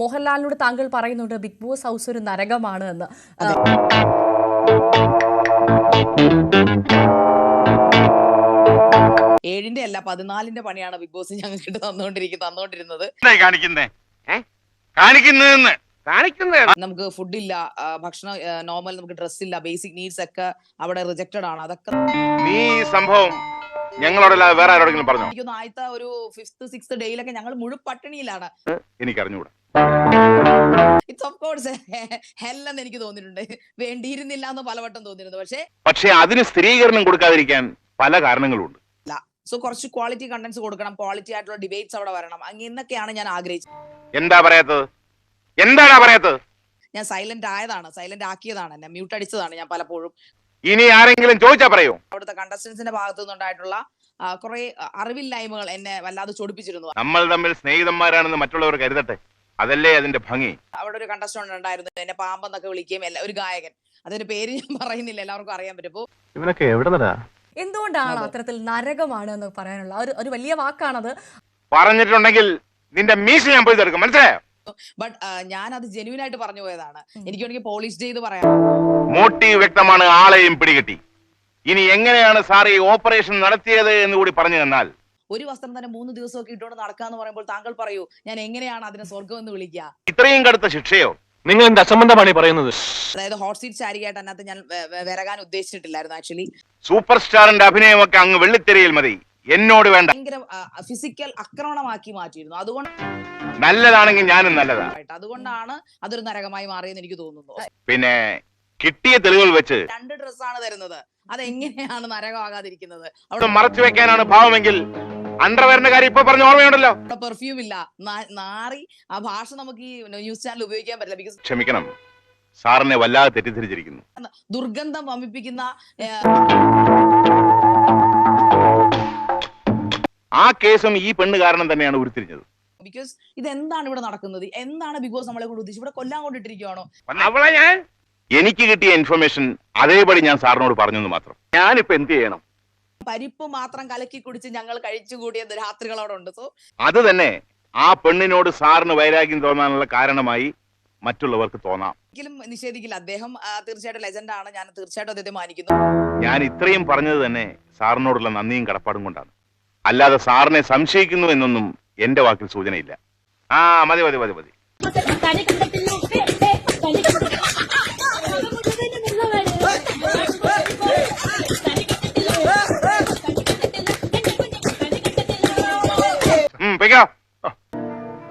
മോഹൻലാലിനോട് താങ്കൾ പറയുന്നുണ്ട് big boss house ഒരു നരകമാണ് എന്ന്. ഏഴിന്റെ അല്ല 14ന്റെ പണിയാണ് ബിഗ് ബോസ് ഞങ്ങൾക്ക് തന്നോണ്ടിരുന്നത്. നമുക്ക് ഫുഡില്ല, ഭക്ഷണം, നോർമൽ നമുക്ക് ഡ്രസ് ഇല്ല, ബേസിക് നീഡ്സ് ഒക്കെ അവിടെ റിജക്റ്റഡ് ആണ്. അതൊക്കെ സംഭവം ഞങ്ങളോടല്ലാതെ വേറെ ആരോടെങ്കിലും പറഞ്ഞോ? എനിക്കൊന്ന് ആദ്യത്തെ ഒരു 5th 6th ഡേയിലൊക്കെ ഞങ്ങൾ മുഴുപട്ടിണിയിലാണ്. എനിക്കറിഞ്ഞൂടാ. ഇറ്റ്സ് ഓഫ് കോഴ്സ് ഹെല്ലെന്ന് എനിക്ക് തോന്നിയിട്ടുണ്ട്. വേണ്ടിയിരുന്നില്ല എന്ന് പലവട്ടം തോന്നിയിരുന്നു. പക്ഷേ അതിന് സ്ഥിരീകരണം കൊടുക്കാതിരിക്കാൻ പല കാരണങ്ങളുണ്ട്. സോ കുറച്ച് ക്വാളിറ്റി കണ്ടന്റ്സ് കൊടുക്കണം, ക്വാളിറ്റി ആയിട്ടുള്ള ഡിബേറ്റ്സ് അവിടെ വരണം. എന്നൊക്കെയാണ് ഞാൻ ആഗ്രഹിച്ചത്. എന്താണ് പറയാത്തത്? ഞാൻ സൈലന്റ് ആക്കിയതാണ്, എന്നെ മ്യൂട്ട് അടിച്ചതാണ് ഞാൻ പലപ്പോഴും. ഇനി ആരെങ്കിലും ചോദിച്ചാ പറയൂ. അവിടുത്തെ കണ്ടസ്റ്റൻസിന്റെ ഭാഗത്തു നിന്നുണ്ടായിട്ടുള്ള കുറെ അറിവില്ലായ്മകൾ എന്നെ വല്ലാതെ ചൊടിപ്പിച്ചിരുന്നു. നമ്മൾ തമ്മിൽ സ്നേഹിതന്മാരാണെന്ന് മറ്റുള്ളവർ കരുതട്ടെ, അതല്ലേ അതിന്റെ ഭംഗി. അവിടെ ഒരു കണ്ടസ്റ്റന്റ് ഉണ്ടായിരുന്നു, എന്നെ പാമ്പെന്നൊക്കെ വിളിക്കുകയും ഒരു ഗായകൻ, അതിന്റെ പേര് ഞാൻ പറയുന്നില്ല, എല്ലാവർക്കും അറിയാൻ പറ്റും. ഇവനൊക്കെ എവിടെ എന്തുകൊണ്ടാണ് അത്തരത്തിൽ നരകമാണ് എന്ന് പറയാനുള്ള ഒരു വലിയ വാക്കാണത്. പറഞ്ഞിട്ടുണ്ടെങ്കിൽ നിന്റെ മീശ ഞാൻ പോയി തീർക്കും, മനസ്സിലായോ? ബട്ട് ഞാൻ അത് ജെന്യൂൻ ആയിട്ട് പറഞ്ഞു പോയതാണ്. എനിക്ക് വേണമെങ്കിൽ പോളിഷ് ചെയ്ത് പറയാം. മോട്ടീവ് വ്യക്തമാണ്, ആളെയും പിടികിട്ടി. ഇനി എങ്ങനെയാണ് സാർ ഈ ഓപ്പറേഷൻ നടത്തിയത് എന്ന് കൂടി പറഞ്ഞു തന്നാൽ. ഒരു വസ്ത്രം തന്നെ 3 ദിവസമൊക്കെ ഇട്ടുകൊണ്ട് നടക്കാന്ന് പറയുമ്പോൾ താങ്കൾ പറയൂ, ഞാൻ എങ്ങനെയാണ് അതിനെ സ്വർഗം എന്ന് വിളിക്കുക? ഇത്രയും കടുത്ത ശിക്ഷയോ? നിങ്ങൾ എന്ത് അസംബന്ധമാണ് പറയുന്നത്? അതായത് ഹോട്ട് സീറ്റ് ചാരിയായിട്ട് അതിനകത്ത് ഞാൻ വരകാൻ ഉദ്ദേശിച്ചിട്ടില്ലായിരുന്നു. ആക്ച്വലി സൂപ്പർ സ്റ്റാറിന്റെ അഭിനയമൊക്കെ അങ്ങ് വെള്ളിത്തെരയിൽ മതി, എന്നോട് വേണ്ട. ഭയങ്കര ഫിസിക്കൽ ആക്രമണമാക്കി മാറ്റിയിരുന്നു. അതുകൊണ്ട് നല്ലതാണെങ്കിൽ ഞാനും നല്ലതാ. അതുകൊണ്ടാണ് അതൊരു നരകമായി മാറിയെന്ന് എനിക്ക് തോന്നുന്നു. പിന്നെ കിട്ടിയ തെളിവുകൾ വെച്ച് 2 ഡ്രസ്സാണ് തരുന്നത്, അതെങ്ങനെയാണ് നരകമാകാതിരിക്കുന്നത്? അവിടെ മറച്ചു വെക്കാനാണ് ഭാവമെങ്കിൽ അണ്ടർവെയറിന്റെ കാര്യം ഇപ്പൊ പറഞ്ഞ ഓർമ്മയുണ്ടല്ലോ. പെർഫ്യൂം ഇല്ല, നാറി. ആ ഭാഷ നമുക്ക് ഈ ന്യൂസ് ചാനൽ ഉപയോഗിക്കാൻ പറ്റില്ല. ബിക്കോസ് ക്ഷമിക്കണം, സാറിനെ വല്ലാതെ തെറ്റിദ്ധരിച്ചിരിക്കുന്നു. ദുർഗന്ധം വമിപ്പിക്കുന്ന ആ കേസും ഈ പെണ്ണ് കാരണം തന്നെയാണ് ഉരുത്തിരിഞ്ഞത്. ബിക്കോസ് ഇതെന്താണ് ഇവിടെ നടക്കുന്നത്? എന്താണ് ബിഗ് ബോസ് നമ്മളെ കൊണ്ട് ഉദ്ദേശിച്ചത്? ഇവിടെ കൊല്ലാൻ കൊണ്ടിട്ടിരിക്കുകയാണോ? എനിക്ക് കിട്ടിയ ഇൻഫർമേഷൻ അതേപടി ഞാൻ സാറിനോട് പറഞ്ഞെന്ന് മാത്രം. ഞാനിപ്പോ എന്ത് ചെയ്യണം? പരിപ്പ് മാത്രം കലക്കി കുടിച്ച് ഞങ്ങൾ കഴിച്ചുകൂടിയ രാത്രികളോടുണ്ട്. സോ അത് തന്നെ ആ പെണ്ണിനോട് സാറിന് വൈരാഗ്യം തോന്നാനുള്ള കാരണമായി മറ്റുള്ളവർക്ക് തോന്നാം. ഒരിക്കലും നിഷേധിക്കില്ല, അദ്ദേഹം തീർച്ചയായിട്ടും ലെജൻഡ് ആണ്. ഞാൻ തീർച്ചയായിട്ടും അദ്ദേഹത്തെ മാനിക്കുന്നു. ഞാൻ ഇത്രയും പറഞ്ഞത് തന്നെ സാറിനോടുള്ള നന്ദിയും കടപ്പാടും കൊണ്ടാണ്, അല്ലാതെ സാറിനെ സംശയിക്കുന്നു എന്നൊന്നും എന്റെ വാക്കിൽ സൂചനയില്ല. മതി മതി മതി മതി.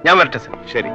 ഞാൻ വരട്ടെ. ശരി.